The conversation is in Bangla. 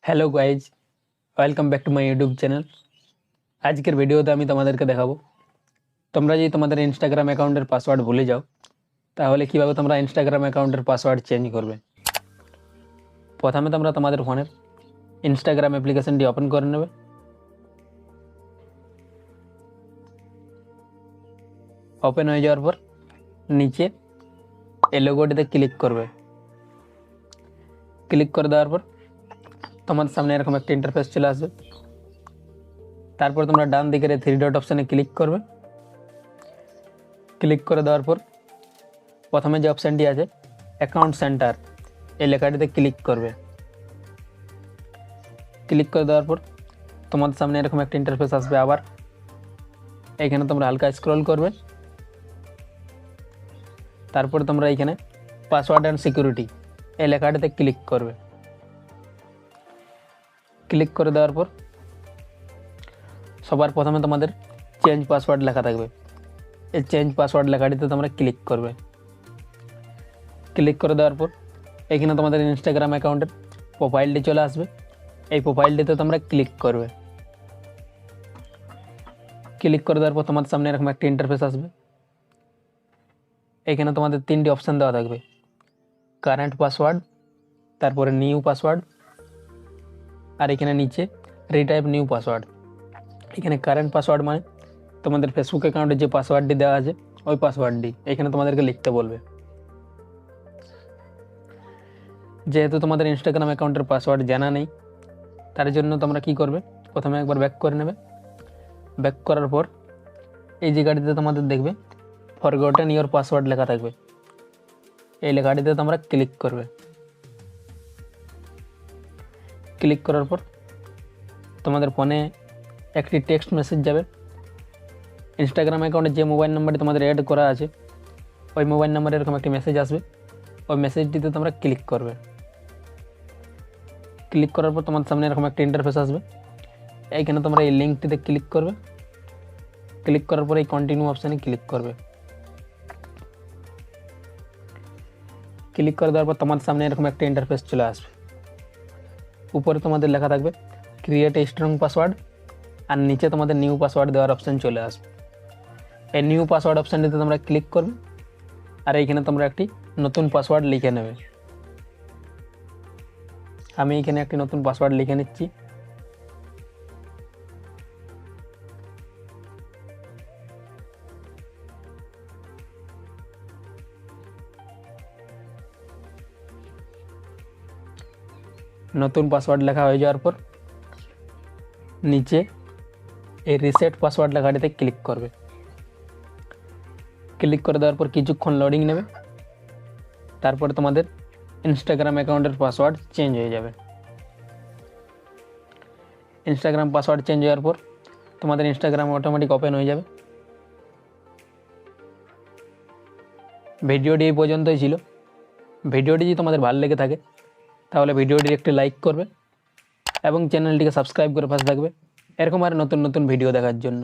Hello guys, welcome back to my YouTube channel. আজকের ভিডিওতে আমি তোমাদেরকে দেখাবো তোমরা যদি তোমাদের ইনস্টাগ্রাম অ্যাকাউন্টের পাসওয়ার্ড ভুলে যাও তাহলে কিভাবে তোমরা ইনস্টাগ্রাম অ্যাকাউন্টের পাসওয়ার্ড চেঞ্জ করবে। প্রথমে তোমরা তোমাদের ফোনের ইনস্টাগ্রাম অ্যাপ্লিকেশনটি ওপেন করে নেবে। ওপেন হয়ে যাওয়ার পর নিচে এই লোগোটিতে ক্লিক করবে। ক্লিক করে দেওয়ার পর তোমাদের সামনে এরকম একটা ইন্টারফেস চলে আসবে। তারপর তোমরা ডান দিকের এই 3 ডট অপশানে ক্লিক করবে। ক্লিক করে দেওয়ার পর প্রথমে যে অপশানটি আছে অ্যাকাউন্ট সেন্টার, এই লেখাটিতে ক্লিক করবে। ক্লিক করে দেওয়ার পর তোমাদের সামনে এরকম একটা ইন্টারফেস আসবে। আবার এখানে তোমরা হালকা স্ক্রল করবে। তারপরে তোমরা এখানে পাসওয়ার্ড অ্যান্ড সিকিউরিটি এই লেখাটিতে ক্লিক করবে। ক্লিক করে দেওয়ার পর সবার প্রথমে তোমাদের চেঞ্জ পাসওয়ার্ড লেখা থাকবে। এই চেঞ্জ পাসওয়ার্ড লেখাটিতে তোমরা ক্লিক করবে। ক্লিক করে দেওয়ার পর এখানে তোমাদের ইনস্টাগ্রাম অ্যাকাউন্টের প্রোফাইলটি চলে আসবে। এই প্রোফাইলটিতে তোমরা ক্লিক করবে। ক্লিক করে দেওয়ার পর তোমাদের সামনে এরকম একটা ইন্টারফেস আসবে। এখানে তোমাদের 3টি অপশান দেওয়া থাকবে, কারেন্ট পাসওয়ার্ড, তারপরে নিউ পাসওয়ার্ড, আর এখানে নিচে রিটাইপ নিউ পাসওয়ার্ড। এখানে কারেন্ট পাসওয়ার্ড মানে তোমাদের ফেসবুক অ্যাকাউন্টে যে পাসওয়ার্ডটি দেওয়া আছে ওই পাসওয়ার্ডটি এখানে তোমাদেরকে লিখতে বলবে। যেহেতু তোমাদের ইনস্টাগ্রাম অ্যাকাউন্টের পাসওয়ার্ড জানা নেই, তার জন্য তোমরা কি করবে, প্রথমে একবার ব্যাক করে নেবে। ব্যাক করার পর এই জায়গাটিতে তোমাদের দেখবে ফরগটেন ইওর পাসওয়ার্ড লেখা থাকবে। এই লেখাটিতে তোমরা ক্লিক করবে। ক্লিক করার পর তোমাদের ফোনে একটি টেক্সট মেসেজ যাবে। ইনস্টাগ্রাম অ্যাকাউন্টে যে মোবাইল নাম্বারটি তোমাদের অ্যাড করা আছে ওই মোবাইল নাম্বারে এরকম একটি মেসেজ আসবে। ওই মেসেজটিতে তোমরা ক্লিক করবে। ক্লিক করার পর তোমার সামনে এরকম একটা ইন্টারফেস আসবে। এইখানে তোমরা এই লিঙ্কটিতে ক্লিক করবে। ক্লিক করার পর এই কন্টিনিউ অপশানে ক্লিক করবে। ক্লিক করে দেওয়ার পর তোমার সামনে এরকম একটা ইন্টারফেস চলে আসবে। উপরে তোমাদের লেখা থাকবে ক্রিয়েট এ স্ট্রং পাসওয়ার্ড, আর নিচে তোমাদের নিউ পাসওয়ার্ড দেওয়ার অপশান চলে আসবে। এই নিউ পাসওয়ার্ড অপশানটিতে তোমরা ক্লিক করবে আর এইখানে তোমরা একটি নতুন পাসওয়ার্ড লিখে নেবে। আমি এখানে একটি নতুন পাসওয়ার্ড লিখে নিচ্ছি। নতুন পাসওয়ার্ড লেখা হয়ে যাওয়ার পর নিচে এই রিসেট পাসওয়ার্ড লেখাটিতে ক্লিক করবে। ক্লিক করে দেওয়ার পর কিছুক্ষণ লোডিং নেবে। তারপরে তোমাদের ইনস্টাগ্রাম অ্যাকাউন্টের পাসওয়ার্ড চেঞ্জ হয়ে যাবে। ইনস্টাগ্রাম পাসওয়ার্ড চেঞ্জ হওয়ার পর তোমাদের ইনস্টাগ্রাম অটোমেটিক ওপেন হয়ে যাবে। ভিডিওটি এই পর্যন্তই ছিল। ভিডিওটি যদি তোমাদের ভালো লেগে থাকে তাহলে ভিডিওটির একটি লাইক করবে এবং চ্যানেলটিকে সাবস্ক্রাইব করে পাশে থাকবে এরকম আর নতুন নতুন ভিডিও দেখার জন্য।